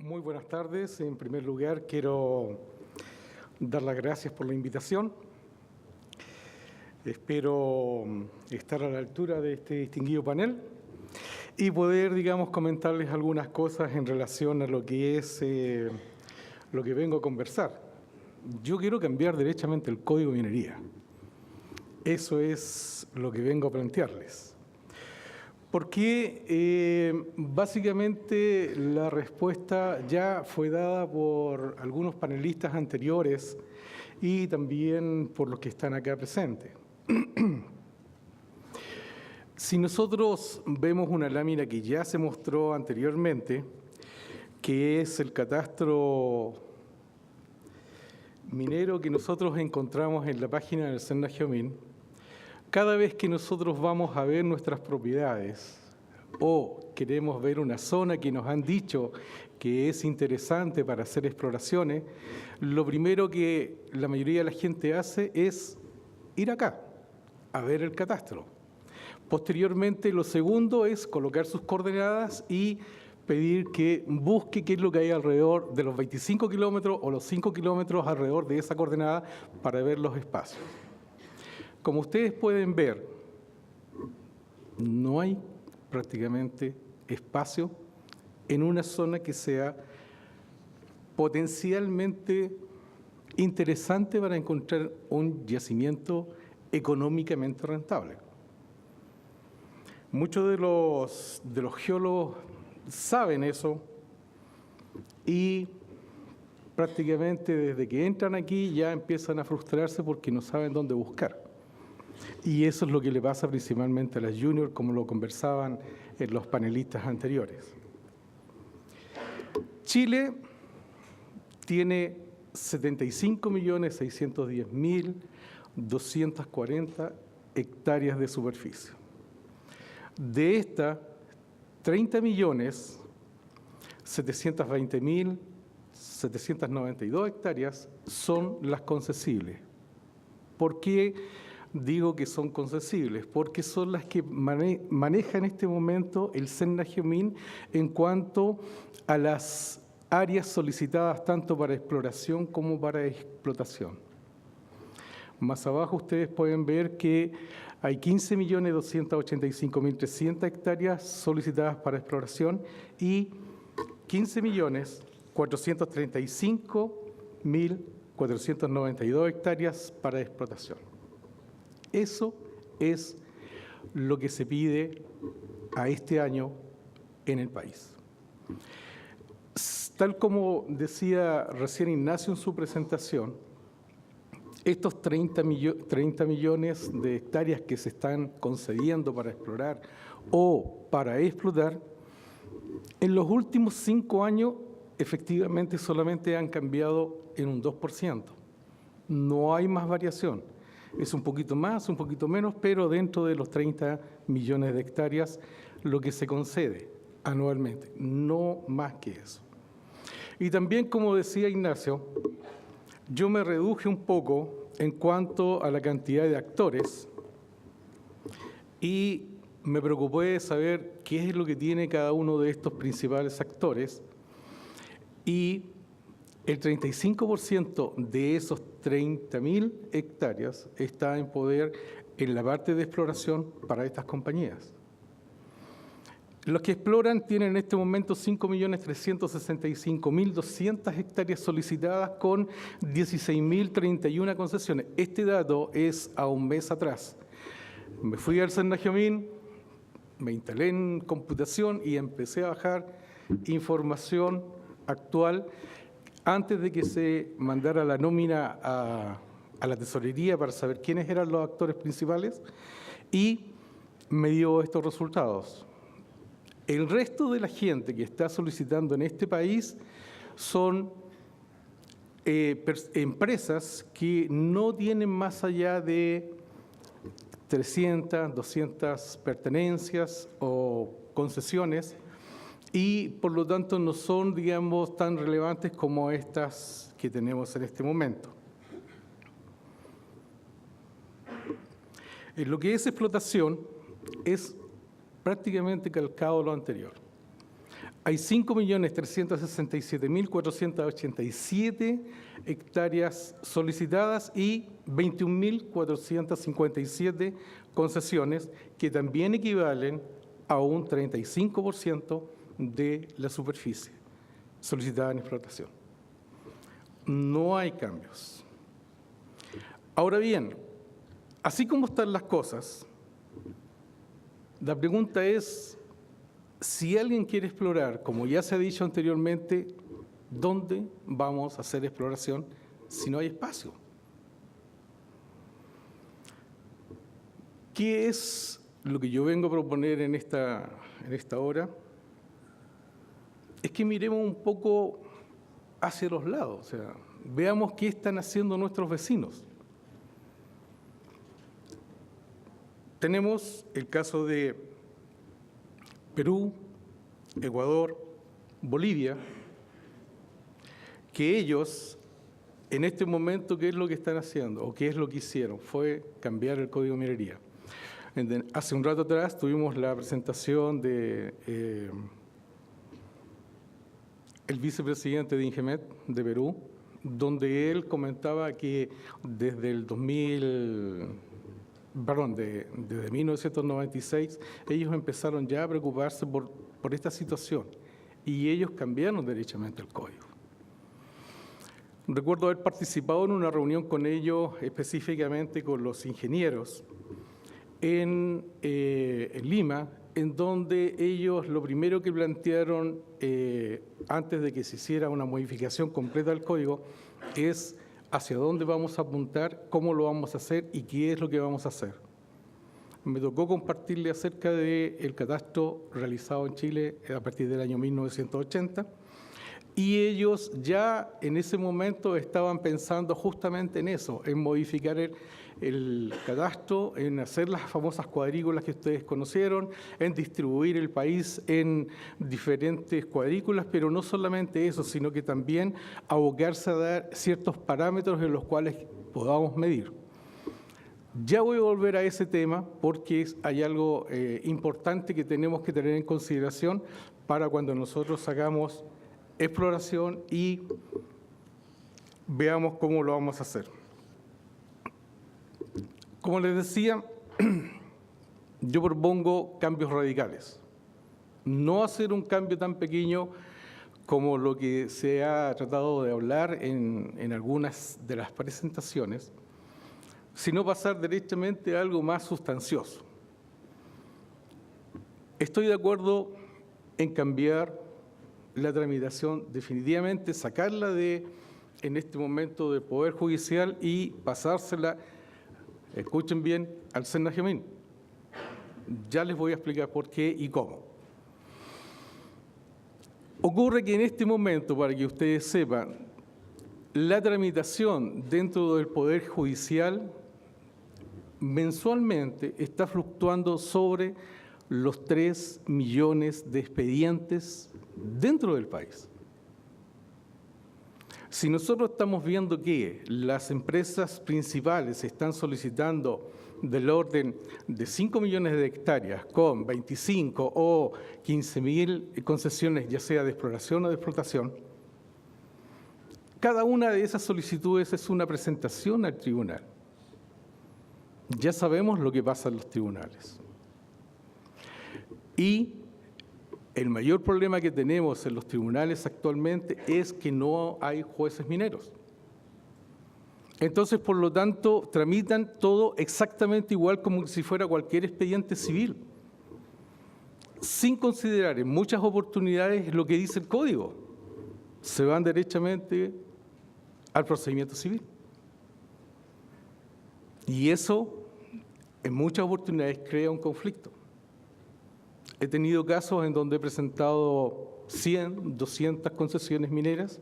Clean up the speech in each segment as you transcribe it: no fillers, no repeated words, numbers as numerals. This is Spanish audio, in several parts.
Muy buenas tardes. En primer lugar, quiero dar las gracias por la invitación. Espero estar a la altura de este distinguido panel y poder, comentarles algunas cosas en relación a lo que es lo que vengo a conversar. Yo quiero cambiar derechamente el Código de Minería. Eso es lo que vengo a plantearles. Porque básicamente la respuesta ya fue dada por algunos panelistas anteriores y también por los que están acá presentes. Si nosotros vemos una lámina que ya se mostró anteriormente, que es el catastro minero que nosotros encontramos en la página del SENAGEOMIN, cada vez que nosotros vamos a ver nuestras propiedades o queremos ver una zona que nos han dicho que es interesante para hacer exploraciones, lo primero que la mayoría de la gente hace es ir acá, a ver el catastro. Posteriormente, lo segundo es colocar sus coordenadas y pedir que busque qué es lo que hay alrededor de los 25 kilómetros o los 5 kilómetros alrededor de esa coordenada para ver los espacios. Como ustedes pueden ver, no hay prácticamente espacio en una zona que sea potencialmente interesante para encontrar un yacimiento económicamente rentable. Muchos de los geólogos saben eso y prácticamente desde que entran aquí ya empiezan a frustrarse porque no saben dónde buscar. Y eso es lo que le pasa principalmente a las juniors, como lo conversaban en los panelistas anteriores. Chile tiene 75.610.240 hectáreas de superficie. De estas, 30.720.792 hectáreas son las concesibles. ¿Por qué digo que son concesibles? Porque son las que maneja en este momento el SENAGEOMIN en cuanto a las áreas solicitadas tanto para exploración como para explotación. Más abajo ustedes pueden ver que hay 15.285.300 hectáreas solicitadas para exploración y 15.435.492 hectáreas para explotación. Eso es lo que se pide a este año en el país. Tal como decía recién Ignacio en su presentación, estos 30 millones de hectáreas que se están concediendo para explorar o para explotar, en los últimos 5 años efectivamente solamente han cambiado en un 2%. No hay más variación. Es un poquito más, un poquito menos, pero dentro de los 30 millones de hectáreas lo que se concede anualmente, no más que eso. Y también, como decía Ignacio, yo me reduje un poco en cuanto a la cantidad de actores y me preocupé de saber qué es lo que tiene cada uno de estos principales actores y el 35% de esos 30.000 hectáreas está en poder en la parte de exploración para estas compañías. Los que exploran tienen en este momento 5.365.200 hectáreas solicitadas con 16.031 concesiones. Este dato es a un mes atrás. Me fui al SENAGEOMIN, me instalé en computación y empecé a bajar información actual antes de que se mandara la nómina a la tesorería para saber quiénes eran los actores principales y me dio estos resultados. El resto de la gente que está solicitando en este país son empresas que no tienen más allá de 300, 200 pertenencias o concesiones y por lo tanto no son, tan relevantes como estas que tenemos en este momento. En lo que es explotación es prácticamente calcado lo anterior. hay 5.367.487 hectáreas solicitadas y 21.457 concesiones, que también equivalen a un 35% de la superficie solicitada en explotación. No hay cambios. Ahora bien, así como están las cosas, la pregunta es, si alguien quiere explorar, como ya se ha dicho anteriormente, ¿dónde vamos a hacer exploración si no hay espacio? ¿Qué es lo que yo vengo a proponer en esta hora? Es que miremos un poco hacia los lados, o sea, veamos qué están haciendo nuestros vecinos. Tenemos el caso de Perú, Ecuador, Bolivia, que ellos, en este momento, ¿qué es lo que están haciendo? ¿O qué es lo que hicieron? Fue cambiar el Código de Minería. Hace un rato atrás tuvimos la presentación de el vicepresidente de INGEMET de Perú, donde él comentaba que desde desde 1996, ellos empezaron ya a preocuparse por esta situación y ellos cambiaron derechamente el código. Recuerdo haber participado en una reunión con ellos, específicamente con los ingenieros, en Lima, en donde ellos lo primero que plantearon antes de que se hiciera una modificación completa del código es hacia dónde vamos a apuntar, cómo lo vamos a hacer y qué es lo que vamos a hacer. Me tocó compartirle acerca del catastro realizado en Chile a partir del año 1980, y ellos ya en ese momento estaban pensando justamente en eso, en modificar el cadastro, en hacer las famosas cuadrículas que ustedes conocieron, en distribuir el país en diferentes cuadrículas, pero no solamente eso, sino que también abocarse a dar ciertos parámetros en los cuales podamos medir. Ya voy a volver a ese tema porque hay algo importante que tenemos que tener en consideración para cuando nosotros hagamos exploración y veamos cómo lo vamos a hacer. Como les decía, yo propongo cambios radicales. No hacer un cambio tan pequeño como lo que se ha tratado de hablar en algunas de las presentaciones, sino pasar directamente a algo más sustancioso. Estoy de acuerdo en cambiar la tramitación, definitivamente sacarla en este momento del Poder Judicial y pasársela, escuchen bien, al SENAGEMIN. Ya les voy a explicar por qué y cómo. Ocurre que en este momento, para que ustedes sepan, la tramitación dentro del Poder Judicial mensualmente está fluctuando sobre los 3 millones de expedientes dentro del país. Si nosotros estamos viendo que las empresas principales están solicitando del orden de 5 millones de hectáreas con 25 o 15.000 concesiones, ya sea de exploración o de explotación, cada una de esas solicitudes es una presentación al tribunal. Ya sabemos lo que pasa en los tribunales. Y el mayor problema que tenemos en los tribunales actualmente es que no hay jueces mineros. Entonces, por lo tanto, tramitan todo exactamente igual como si fuera cualquier expediente civil, sin considerar en muchas oportunidades lo que dice el código. Se van derechamente al procedimiento civil. Y eso, en muchas oportunidades, crea un conflicto. He tenido casos en donde he presentado 100, 200 concesiones mineras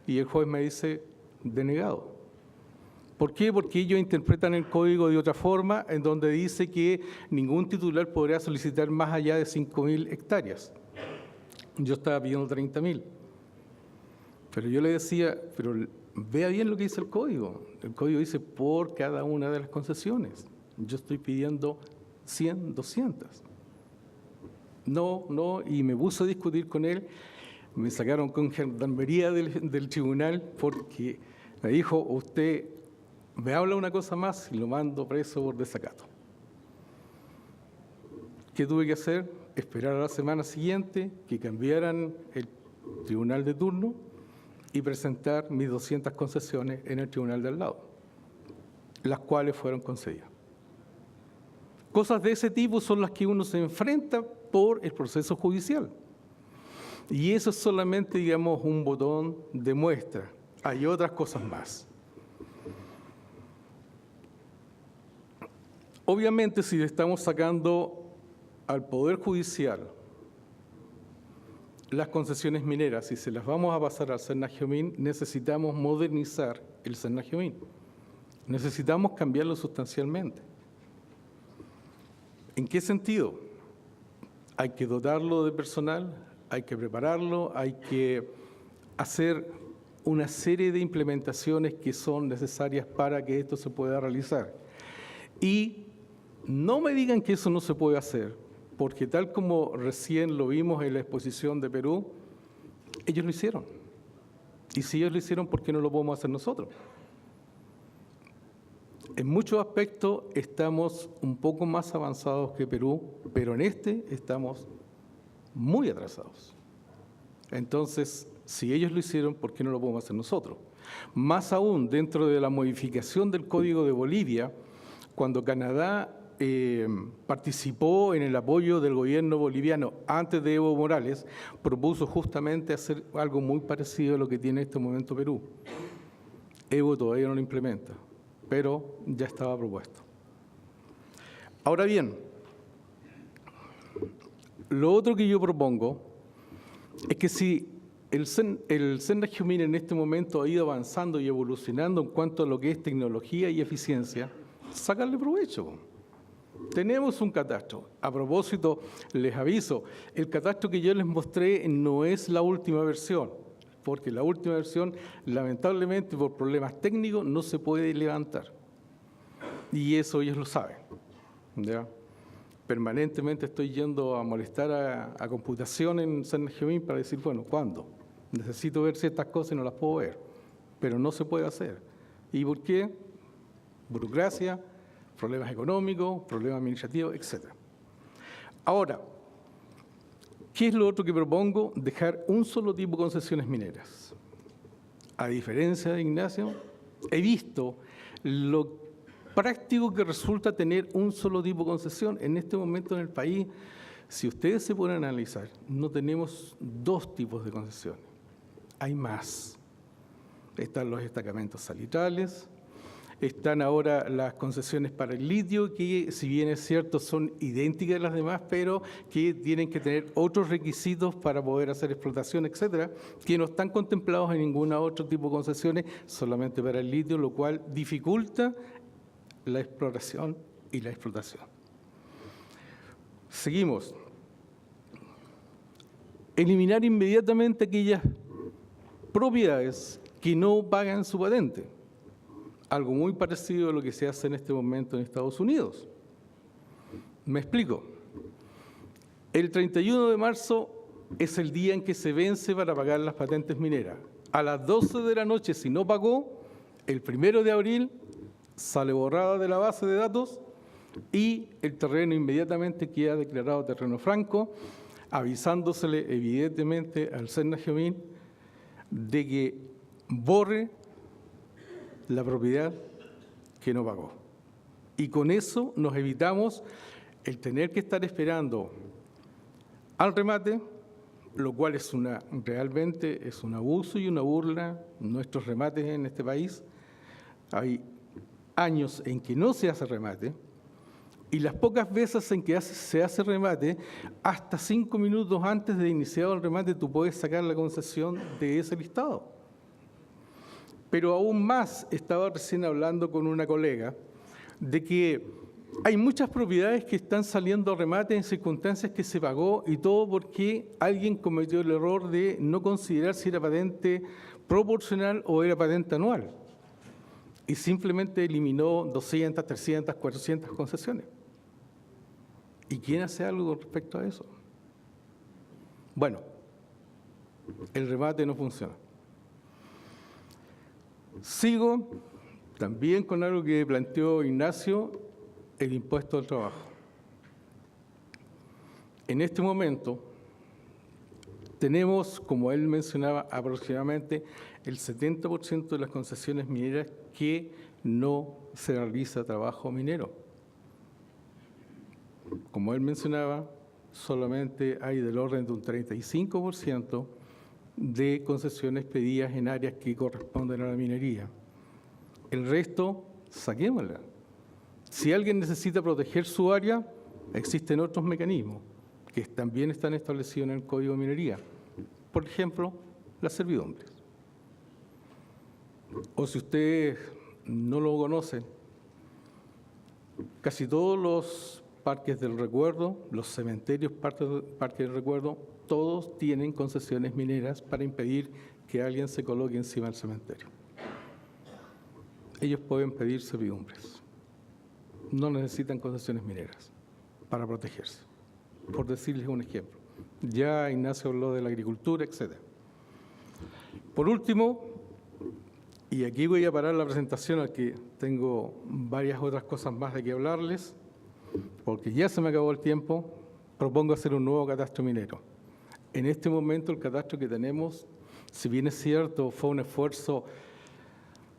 y el juez me dice denegado. ¿Por qué? Porque ellos interpretan el código de otra forma, en donde dice que ningún titular podrá solicitar más allá de 5.000 hectáreas. Yo estaba pidiendo 30.000. Pero yo le decía, pero vea bien lo que dice el código. El código dice por cada una de las concesiones. Yo estoy pidiendo 100, 200. no, y me puse a discutir con él. Me sacaron con gendarmería del tribunal porque me dijo, usted me habla una cosa más y lo mando preso por desacato. ¿Qué tuve que hacer? Esperar a la semana siguiente que cambiaran el tribunal de turno y presentar mis 200 concesiones en el tribunal de al lado, las cuales fueron concedidas. Cosas de ese tipo son las que uno se enfrenta por el proceso judicial. Y eso es solamente, digamos, un botón de muestra. Hay otras cosas más. Obviamente, si le estamos sacando al Poder Judicial las concesiones mineras y se las vamos a pasar al Senajemín, necesitamos modernizar el Senajemín. Necesitamos cambiarlo sustancialmente. ¿En qué sentido? Hay que dotarlo de personal, hay que prepararlo, hay que hacer una serie de implementaciones que son necesarias para que esto se pueda realizar. Y no me digan que eso no se puede hacer, porque tal como recién lo vimos en la exposición de Perú, ellos lo hicieron. Y si ellos lo hicieron, ¿por qué no lo podemos hacer nosotros? En muchos aspectos estamos un poco más avanzados que Perú, pero en este estamos muy atrasados. Entonces, si ellos lo hicieron, ¿por qué no lo podemos hacer nosotros? Más aún, dentro de la modificación del Código de Bolivia, cuando Canadá participó en el apoyo del gobierno boliviano antes de Evo Morales, propuso justamente hacer algo muy parecido a lo que tiene en este momento Perú. Evo todavía no lo implementa, pero ya estaba propuesto. Ahora bien, lo otro que yo propongo es que si el Senajemín en este momento ha ido avanzando y evolucionando en cuanto a lo que es tecnología y eficiencia, sacarle provecho. Tenemos un catastro. A propósito, les aviso, el catastro que yo les mostré no es la última versión, porque la última versión, lamentablemente, por problemas técnicos, no se puede levantar. Y eso ellos lo saben, ¿ya? Permanentemente estoy yendo a molestar a computación en Senajemín para decir, bueno, ¿cuándo? Necesito ver ciertas cosas y no las puedo ver, pero no se puede hacer. ¿Y por qué? Burocracia, problemas económicos, problemas administrativos, etc. Ahora, ¿qué es lo otro que propongo? Dejar un solo tipo de concesiones mineras. A diferencia de Ignacio, he visto lo práctico que resulta tener un solo tipo de concesión. En este momento en el país, si ustedes se ponen a analizar, no tenemos dos tipos de concesiones. Hay más. Están los destacamentos salitrales, están ahora las concesiones para el litio, que si bien es cierto son idénticas a las demás, pero que tienen que tener otros requisitos para poder hacer explotación, etcétera, que no están contemplados en ningún otro tipo de concesiones, solamente para el litio, lo cual dificulta la exploración y la explotación. Seguimos. Eliminar inmediatamente aquellas propiedades que no pagan su patente. Algo muy parecido a lo que se hace en este momento en Estados Unidos. Me explico. El 31 de marzo es el día en que se vence para pagar las patentes mineras. A las 12 de la noche, si no pagó, el 1 de abril sale borrada de la base de datos y el terreno inmediatamente queda declarado terreno franco, avisándosele evidentemente al Senajemín de que borre la propiedad que no pagó. Y con eso nos evitamos el tener que estar esperando al remate, lo cual es realmente es un abuso y una burla. Nuestros remates en este país, hay años en que no se hace remate, y las pocas veces en que se hace remate, hasta 5 minutos antes de iniciar el remate, tú puedes sacar la concesión de ese listado. Pero aún más, estaba recién hablando con una colega de que hay muchas propiedades que están saliendo a remate en circunstancias que se pagó y todo porque alguien cometió el error de no considerar si era patente proporcional o era patente anual. Y simplemente eliminó 200, 300, 400 concesiones. ¿Y quién hace algo con respecto a eso? Bueno, el remate no funciona. Sigo también con algo que planteó Ignacio, el impuesto al trabajo. En este momento tenemos, como él mencionaba, aproximadamente el 70% de las concesiones mineras que no se realiza trabajo minero. Como él mencionaba, solamente hay del orden de un 35% de concesiones pedidas en áreas que corresponden a la minería. El resto, saquémosla. Si alguien necesita proteger su área, existen otros mecanismos que también están establecidos en el Código de Minería. Por ejemplo, las servidumbres. O si ustedes no lo conocen, casi todos los parques del recuerdo, los cementerios parques del recuerdo, todos tienen concesiones mineras para impedir que alguien se coloque encima del cementerio. Ellos pueden pedir servidumbres. No necesitan concesiones mineras para protegerse, por decirles un ejemplo. Ya Ignacio habló de la agricultura, etc. Por último, y aquí voy a parar la presentación, aquí tengo varias otras cosas más de que hablarles, porque ya se me acabó el tiempo, propongo hacer un nuevo catastro minero. En este momento el catastro que tenemos, si bien es cierto, fue un esfuerzo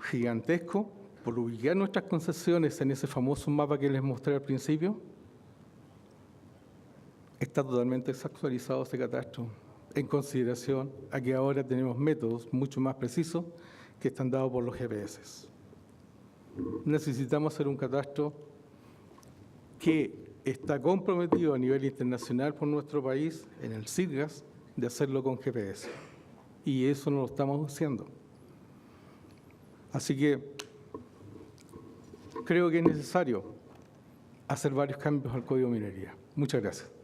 gigantesco por ubicar nuestras concesiones en ese famoso mapa que les mostré al principio, está totalmente desactualizado ese catastro, en consideración a que ahora tenemos métodos mucho más precisos que están dados por los GPS. Necesitamos hacer un catastro que está comprometido a nivel internacional por nuestro país, en el SITGAS, de hacerlo con GPS. Y eso no lo estamos haciendo. Así que creo que es necesario hacer varios cambios al Código de Minería. Muchas gracias.